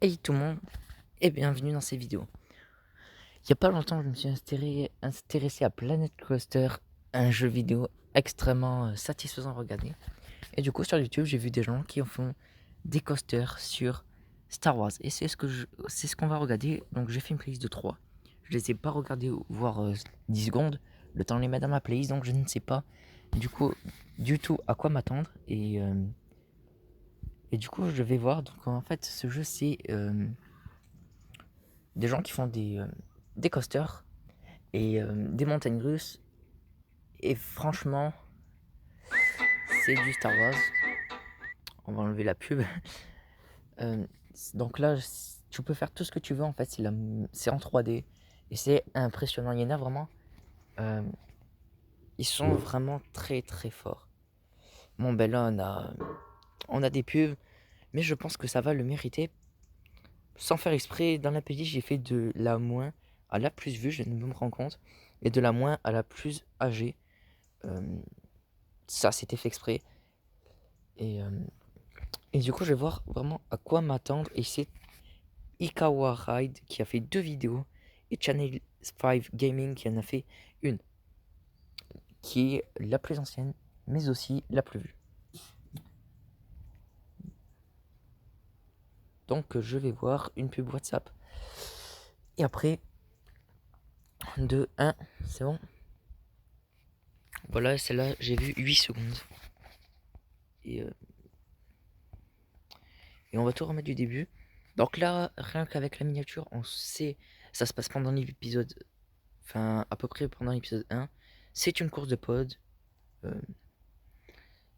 Hey tout le monde et bienvenue dans ces vidéos. Il n'y a pas longtemps, je me suis intéressé à Planet Coaster, un jeu vidéo extrêmement satisfaisant à regarder. Et du coup, sur YouTube, j'ai vu des gens qui en font des coasters sur Star Wars. Et c'est ce qu'on va regarder. Donc, j'ai fait une playlist de 3. Je les ai pas regardés, voire 10 secondes. Le temps de les mettre dans ma playlist, donc je ne sais pas du coup du tout à quoi m'attendre. Et du coup, je vais voir. Donc, en fait, ce jeu, c'est des gens qui font des coasters et des montagnes russes. Et franchement, c'est du Star Wars. On va enlever la pub. Euh, donc là, tu peux faire tout ce que tu veux en fait. C'est en 3D et c'est impressionnant. Il y en a vraiment. euh, Ils sont vraiment très très forts. Bon, ben là, on a des pubs, mais je pense que ça va le mériter. Sans faire exprès, dans la playlist, j'ai fait de la moins à la plus vue, je viens de me rendre compte, et de la moins à la plus âgée. Euh, Ça, c'était fait exprès. Et, euh, et du coup, je vais voir vraiment à quoi m'attendre. Et c'est Ikawa Ride qui a fait 2 vidéos et Channel 5 Gaming qui en a fait une, qui est la plus ancienne, mais aussi la plus vue. Donc, je vais voir une pub WhatsApp. Et après, 2, 1, c'est bon. Voilà, celle-là, j'ai vu 8 secondes. Et, euh, et on va tout remettre du début. Donc là, rien qu'avec la miniature, on sait, ça se passe pendant l'épisode, enfin à peu près pendant l'épisode 1. C'est une course de pod. euh,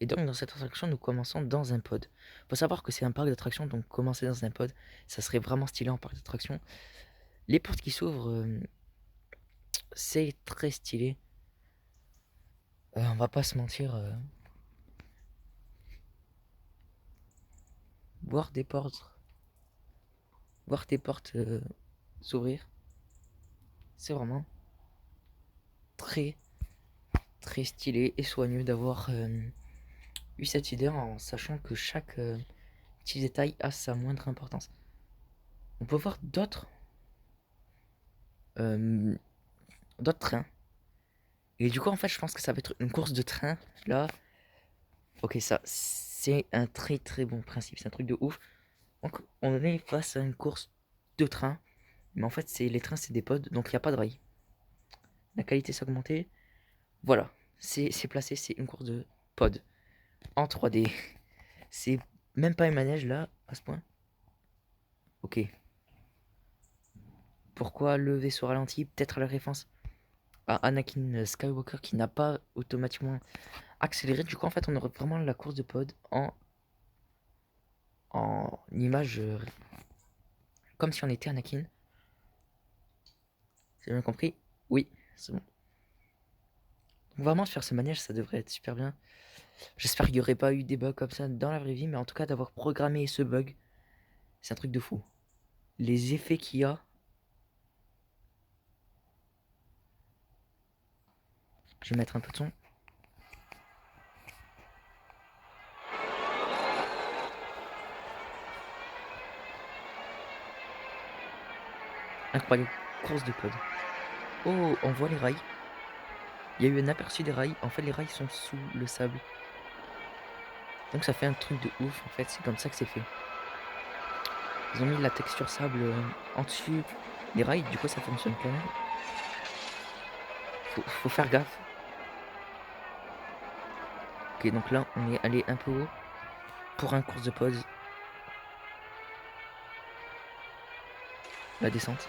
et donc dans cette attraction, nous commençons dans un pod. Faut savoir que c'est un parc d'attractions, donc commencer dans un pod, ça serait vraiment stylé en parc d'attractions. Les portes qui s'ouvrent, c'est très stylé. On va pas se mentir, voir des portes, voir tes portes s'ouvrir, c'est vraiment très très stylé et soigneux d'avoir eu cette idée en sachant que chaque petit détail a sa moindre importance. On peut voir euh, d'autres trains. Et du coup, en fait, je pense que ça va être une course de train. Là, ok, ça, c'est un très très bon principe. C'est un truc de ouf. Donc, on est face à une course de train. Mais en fait, les trains, c'est des pods. Donc, il n'y a pas de rails. La qualité s'est augmentée. Voilà. C'est placé. C'est une course de pod. En 3D. C'est même pas un manège là, à ce point. Ok. Pourquoi le vaisseau ralenti? Peut-être la référence à Anakin Skywalker qui n'a pas automatiquement accéléré. Du coup, en fait, on aurait vraiment la course de pod en image comme si on était Anakin. J'ai bien compris? Oui, c'est bon. Donc, vraiment, faire ce manège, ça devrait être super bien. J'espère qu'il n'y aurait pas eu des bugs comme ça dans la vraie vie, mais en tout cas, d'avoir programmé ce bug, c'est un truc de fou. Les effets qu'il y a. Je vais mettre un peu de son. Incroyable. Course de pod. Oh, on voit les rails. Il y a eu un aperçu des rails. En fait, les rails sont sous le sable. Donc ça fait un truc de ouf. En fait, c'est comme ça que c'est fait. Ils ont mis la texture sable en dessus des rails. Du coup, ça fonctionne quand même. Faut faire gaffe. Ok, donc là, on est allé un peu haut pour un course de pause. La descente,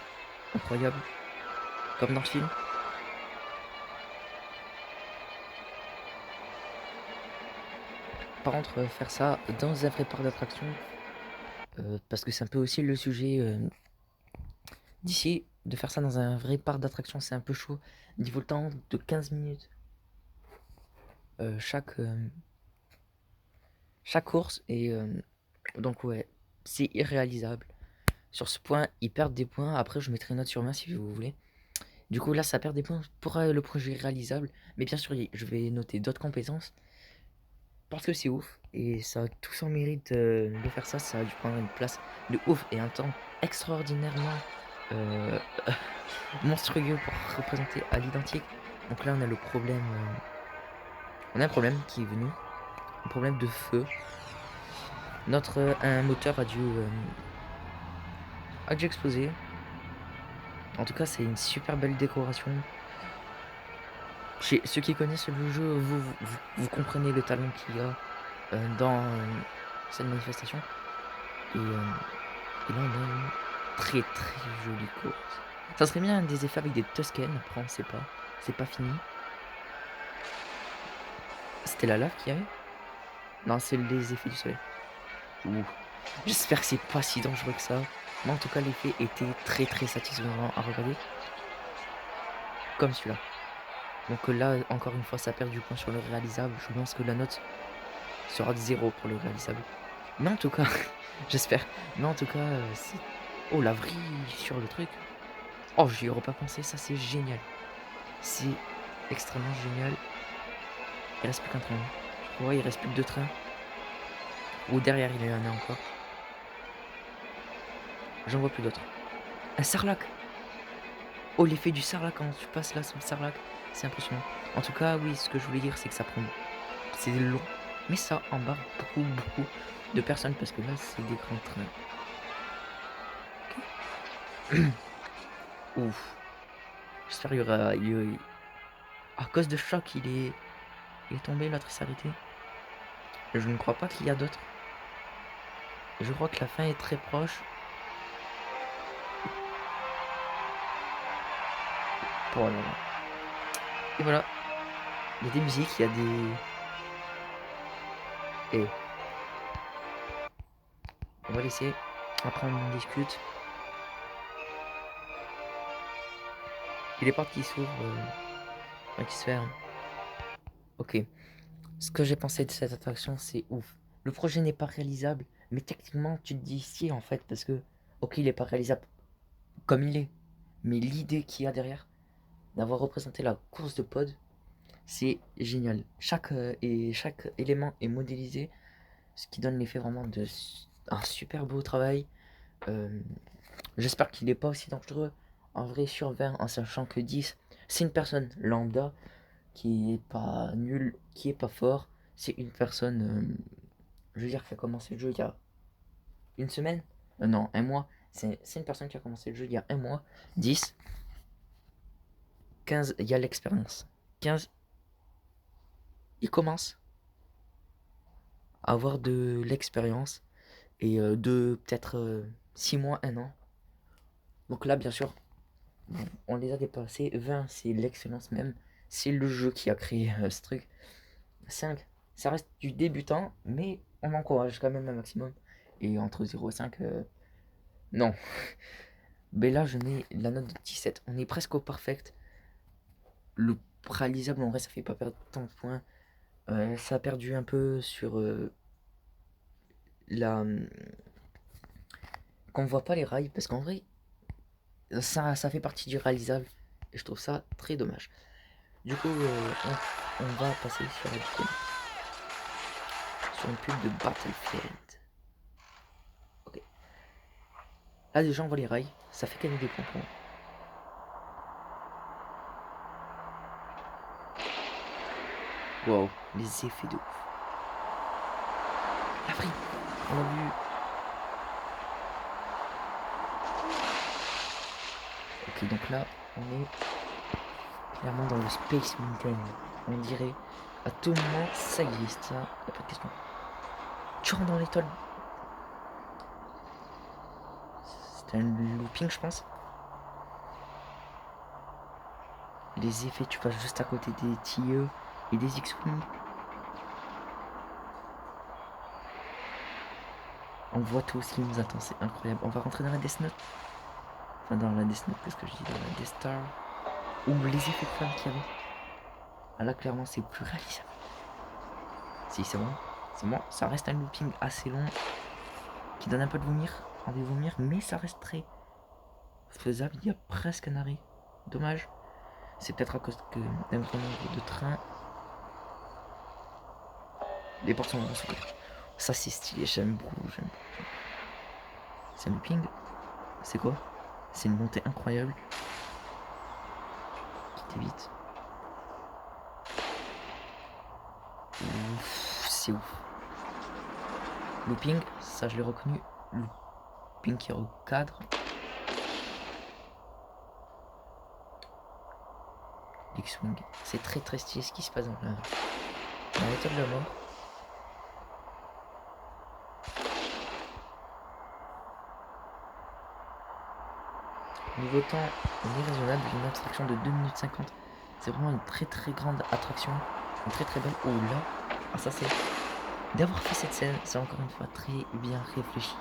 incroyable, comme dans le film. Par contre, faire ça dans un vrai parc d'attractions, parce que c'est un peu aussi le sujet d'ici, de faire ça dans un vrai parc d'attractions, c'est un peu chaud. Niveau temps de 15 minutes chaque course, et donc ouais, c'est irréalisable. Sur ce point, ils perdent des points. Après, je mettrai une note sur moi si vous voulez. Du coup, là, ça perd des points pour le projet réalisable. Mais bien sûr, je vais noter d'autres compétences. parce que c'est ouf. Et ça a tout son mérite de faire ça. Ça a dû prendre une place de ouf et un temps extraordinairement euh, monstrueux pour représenter à l'identique. Donc là, on a le problème. On a un problème qui est venu. Un problème de feu. Un moteur a dû exploser. En tout cas, c'est une super belle décoration. Chez ceux qui connaissent le jeu, vous comprenez le talent qu'il y a dans cette manifestation. Et là, on a une très très jolie course. Ça serait bien des effets avec des Tusken, après on sait pas. C'est pas fini. C'était la lave qu'il y avait? Non, c'est les effets du soleil. Ouh. J'espère que c'est pas si dangereux que ça. Mais en tout cas, l'effet était très très satisfaisant à regarder. Comme celui-là. Donc là, encore une fois, ça perd du point sur le réalisable. Je pense que la note sera de 0 pour le réalisable. Mais en tout cas, j'espère. Mais en tout cas, c'est... Oh, la vrille sur le truc. Oh, j'y aurais pas pensé, ça c'est génial. C'est extrêmement génial. Il reste plus qu'un train. Ouais, il reste plus que 2 trains. Ou derrière, il y en a encore. J'en vois plus d'autres. Un sarlac. Oh, l'effet du sarlac quand tu passes là sur le sarlac. C'est impressionnant. En tout cas, oui, ce que je voulais dire, c'est que ça prend... C'est long. Mais ça embarque beaucoup de personnes parce que là, c'est des grands trains. Okay. Ouf. J'espère qu'il y aura... À cause de choc, il est tombé, l'autre il s'est arrêté. Je ne crois pas qu'il y a d'autres. Je crois que la fin est très proche. Oh là là. Et voilà. Il y a des musiques, il y a des... Et... On va laisser. Après on en discute. Et les portes qui s'ouvrent... qui se ferment. Ok. Ce que j'ai pensé de cette attraction, c'est ouf. Le projet n'est pas réalisable. Mais techniquement, tu te dis si en fait. Parce que... Ok, il n'est pas réalisable comme il est. Mais l'idée qu'il y a derrière... D'avoir représenté la course de pod... C'est génial. Chaque élément est modélisé, ce qui donne l'effet vraiment de un super beau travail. J'espère qu'il n'est pas aussi dangereux. En vrai, sur 20, en sachant que 10, c'est une personne lambda qui est pas nul, qui est pas fort. C'est une personne, je veux dire, qui a commencé le jeu il y a une semaine. Non, un mois. C'est une personne qui a commencé le jeu il y a un mois. 10, 15, il y a l'expérience. 15, il commence à avoir de l'expérience. Et de peut-être 6 mois, 1 an. Donc là, bien sûr, on les a dépassés. 20, c'est l'excellence même. C'est le jeu qui a créé ce truc. 5, ça reste du débutant, mais on encourage quand même un maximum. Et entre 0 et 5, non. Mais là, je mets la note de 17. On est presque au perfect. Le réalisable, en vrai, ça fait pas perdre tant de points. Ça a perdu un peu sur la... qu'on voit pas les rails, parce qu'en vrai, ça fait partie du réalisable. Et je trouve ça très dommage. Du coup, on va passer sur une pub de Battlefield. Ok. Là, déjà, on voit les rails. Ça fait gagner des points pour moi. Wow, les effets de ouf. La vrille. On a vu. Ok, donc là, on est clairement dans le Space Mountain. On dirait à tout moment, ça y est, ça. Y'a pas de question. Tu rentres dans l'étoile. C'est un looping, je pense. Les effets, tu passes juste à côté des TIE et des X-Wing. On voit tout ce qui nous attend, c'est incroyable. On va rentrer dans la Death Note. Enfin, dans la Death Note, qu'est-ce que je dis? Dans la Death Star. Ou les effets de flamme qu'il y avait. Ah là, clairement, c'est plus réalisable. Si, c'est bon. C'est bon. Ça reste un looping assez long. Qui donne un peu de envie de vomir. Mais ça reste très faisable. Il y a presque un arrêt. Dommage. C'est peut-être à cause d'un grand nombre de trains. les portes sont sous clé. Ça c'est stylé, j'aime beaucoup. C'est un looping. C'est quoi? C'est une montée incroyable. Qui t'évite. C'est ouf. Looping, ça je l'ai reconnu. Looping qui recadre. X-Wing. C'est très très stylé ce qui se passe dans l'état de la mort. Niveau temps, on est raisonnable. Une attraction de 2 minutes 50. C'est vraiment une très très grande attraction. Une très très belle. Oh là. Ah ça c'est... D'avoir fait cette scène, c'est encore une fois très bien réfléchi.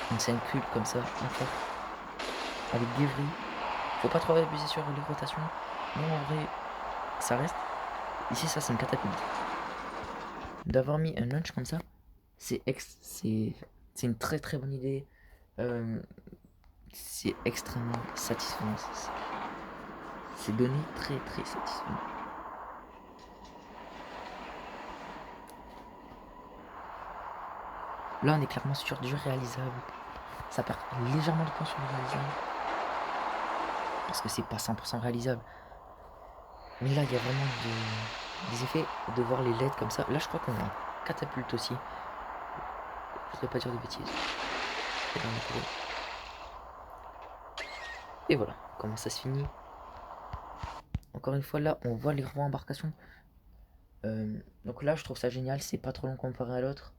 Une scène culte comme ça, encore. Avec des vrilles. Faut pas trop abuser sur les rotations. Non, en vrai, ça reste. Ici, ça, c'est une catapulte. D'avoir mis un launch comme ça, c'est une très très bonne idée. C'est extrêmement satisfaisant. C'est donné très très satisfaisant. Là, on est clairement sur du réalisable. Ça perd légèrement de points sur le réalisable. Parce que c'est pas 100% réalisable. Mais là, il y a vraiment des effets de voir les LED comme ça. Là, je crois qu'on a un catapulte aussi. Je voudrais pas dire de bêtises. Et voilà, comment ça se finit. Encore une fois, là, on voit les rois embarcations. Donc là, je trouve ça génial. C'est pas trop long comparé à l'autre.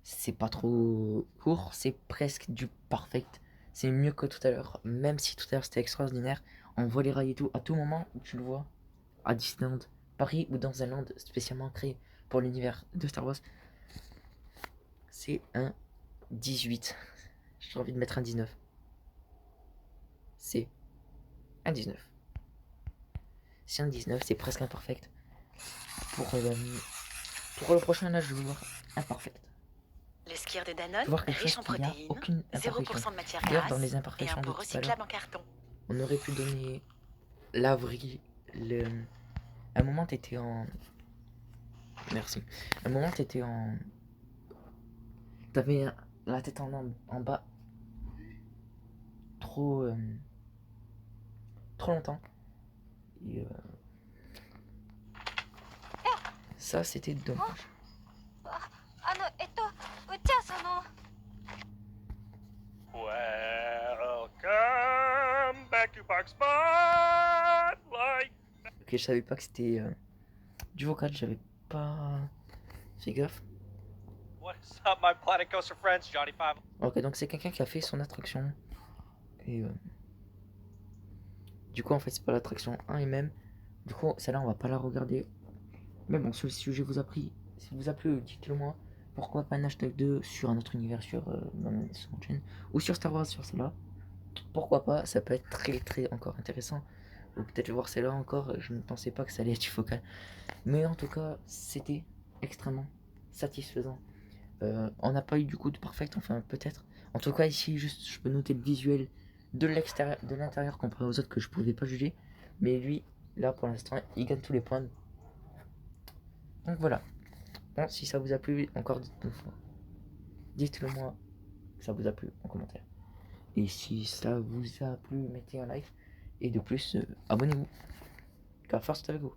C'est pas trop court. C'est presque du perfect. C'est mieux que tout à l'heure. Même si tout à l'heure c'était extraordinaire. On voit les rails et tout. À tout moment où tu le vois, à Disneyland Paris ou dans un land spécialement créé pour l'univers de Star Wars, c'est un 18. J'ai envie de mettre un 19. C'est un 19. C'est un 19, c'est presque imperfect. Pour le prochain, là, je vais voir imperfect. Le skieur de Danone, voir quelque riche chose en qui n'a protéines, aucune 0% de matière D'ailleurs, dans grasse les et imperfections un de pot tout à l'heure, recyclable en carton. on aurait pu donner l'avril. Un moment, t'étais en... Merci. Un moment, t'étais en... T'avais la tête en bas trop... trop longtemps. Et ça, c'était dommage. Welcome back to Park Spotlight. Ok, je savais pas que c'était du vocal, j'avais pas fait gaffe. What's up, my Planet Coaster friends? Johnny Five. Ok, donc c'est quelqu'un qui a fait son attraction. Et du coup, en fait, c'est pas l'attraction 1 et même. Du coup, celle-là, on va pas la regarder. Mais bon, si le sujet vous a plu, dites-le moi. Pourquoi pas un hashtag 2 sur un autre univers sur ma chaîne ou sur Star Wars sur celle-là. Pourquoi pas, ça peut être très très encore intéressant. Ou peut-être voir celle-là encore, je ne pensais pas que ça allait être focal. Mais en tout cas, c'était extrêmement satisfaisant. On n'a pas eu du coup de perfect, enfin peut-être. En tout cas ici, juste je peux noter le visuel de l'extérieur, de l'intérieur comparé aux autres que je pouvais pas juger. Mais lui, là pour l'instant, il gagne tous les points. Donc voilà. Bon, si ça vous a plu, encore dites-le moi que ça vous a plu en commentaire. Et si ça vous a plu, mettez un like. Et de plus, abonnez-vous. Car force est avec vous.